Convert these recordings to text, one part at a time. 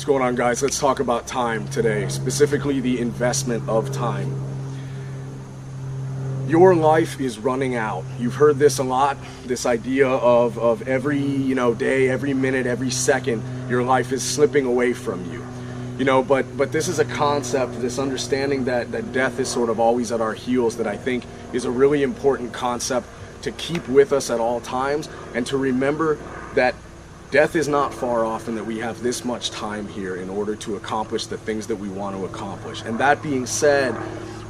What's going on, guys? Let's talk about time today, specifically the investment of time. Your life is running out. You've heard this a lot, this idea of every day, every minute, every second, your life is slipping away from you. But this is a concept, this understanding that death is sort of always at our heels, that I think is a really important concept to keep with us at all times, and to remember that death is not far off and that we have this much time here in order to accomplish the things that we want to accomplish. And that being said,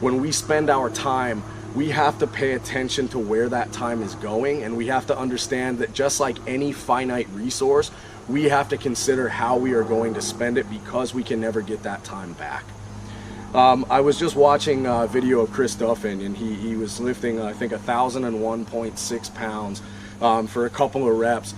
when we spend our time, we have to pay attention to where that time is going, and we have to understand that just like any finite resource, we have to consider how we are going to spend it, because we can never get that time back. I was just watching a video of Chris Duffin, and he was lifting, I think, 1,001.6 pounds for a couple of reps.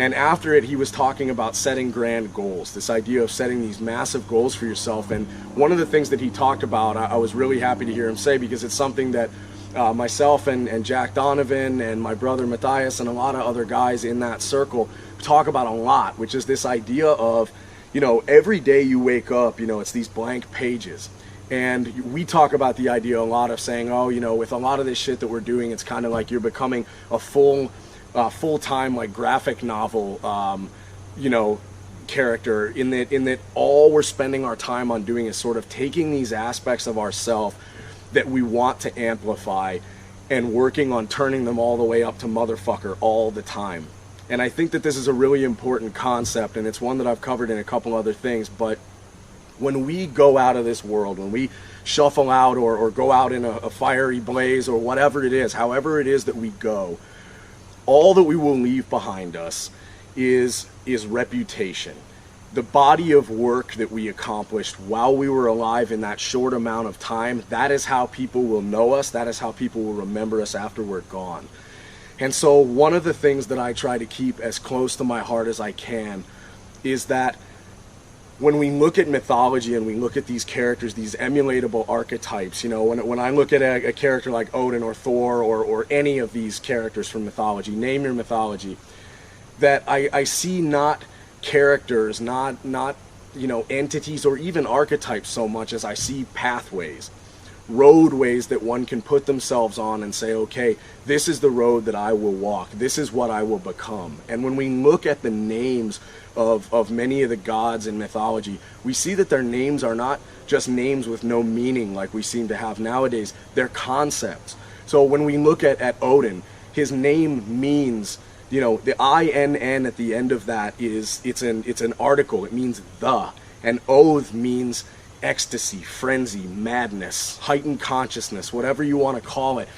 And after it, he was talking about setting grand goals, this idea of setting these massive goals for yourself. And one of the things that he talked about, I was really happy to hear him say, because it's something that myself and Jack Donovan and my brother Matthias and a lot of other guys in that circle talk about a lot, which is this idea of, every day you wake up, it's these blank pages. And we talk about the idea a lot of saying, with a lot of this shit that we're doing, it's kind of like you're becoming a full-time like graphic novel character, in that all we're spending our time on doing is sort of taking these aspects of ourselves that we want to amplify and working on turning them all the way up to motherfucker all the time. And I think that this is a really important concept, and it's one that I've covered in a couple other things. But when we go out of this world, when we shuffle out or go out in a fiery blaze or whatever it is, however it is that we go, all that we will leave behind us is reputation. The body of work that we accomplished while we were alive in that short amount of time, that is how people will know us, that is how people will remember us after we're gone. And so one of the things that I try to keep as close to my heart as I can is that when we look at mythology and we look at these characters, these emulatable archetypes, when I look at a character like Odin or Thor or any of these characters from mythology, name your mythology, that I see not characters, not entities or even archetypes so much as I see pathways, roadways that one can put themselves on and say, okay, this is the road that I will walk, this is what I will become. And when we look at the names of many of the gods in mythology, we see that their names are not just names with no meaning like we seem to have nowadays, they're concepts. So when we look at Odin, his name means, the I-N-N at the end of that it's an article, it means the, and oath means ecstasy, frenzy, madness, heightened consciousness, whatever you want to call it.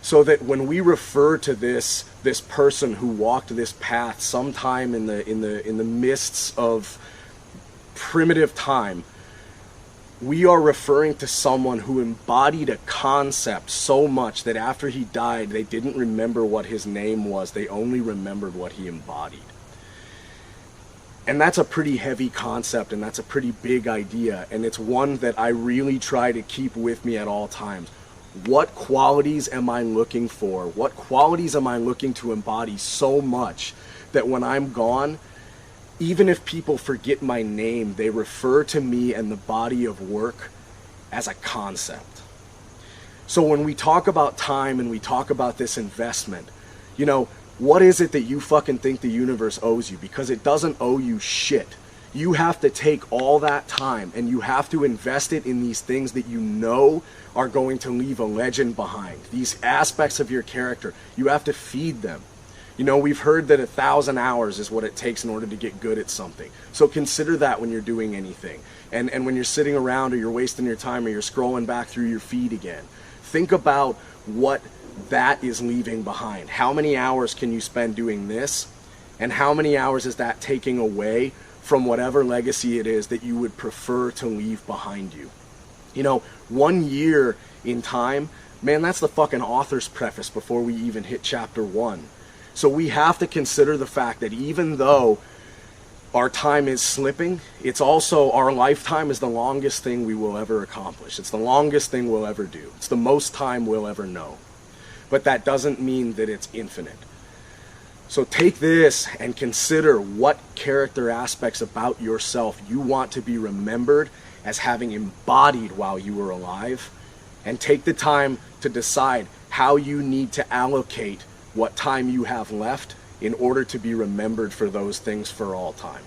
So that when we refer to this person who walked this path sometime in the mists of primitive time, we are referring to someone who embodied a concept so much that after he died, they didn't remember what his name was, they only remembered what he embodied. And that's a pretty heavy concept, and that's a pretty big idea, and it's one that I really try to keep with me at all times. What qualities am I looking for? What qualities am I looking to embody so much that when I'm gone, even if people forget my name, they refer to me and the body of work as a concept? So when we talk about time and we talk about this investment, what is it that you fucking think the universe owes you? Because it doesn't owe you shit. You have to take all that time and you have to invest it in these things that you know are going to leave a legend behind. These aspects of your character, you have to feed them. We've heard that 1,000 hours is what it takes in order to get good at something. So consider that when you're doing anything. And when you're sitting around or you're wasting your time or you're scrolling back through your feed again, think about what that is leaving behind. How many hours can you spend doing this? And how many hours is that taking away from whatever legacy it is that you would prefer to leave behind you? 1 year in time, man, that's the fucking author's preface before we even hit chapter 1. So we have to consider the fact that even though our time is slipping, it's also, our lifetime is the longest thing we will ever accomplish. It's the longest thing we'll ever do. It's the most time we'll ever know. But that doesn't mean that it's infinite. So take this and consider what character aspects about yourself you want to be remembered as having embodied while you were alive, and take the time to decide how you need to allocate what time you have left in order to be remembered for those things for all time.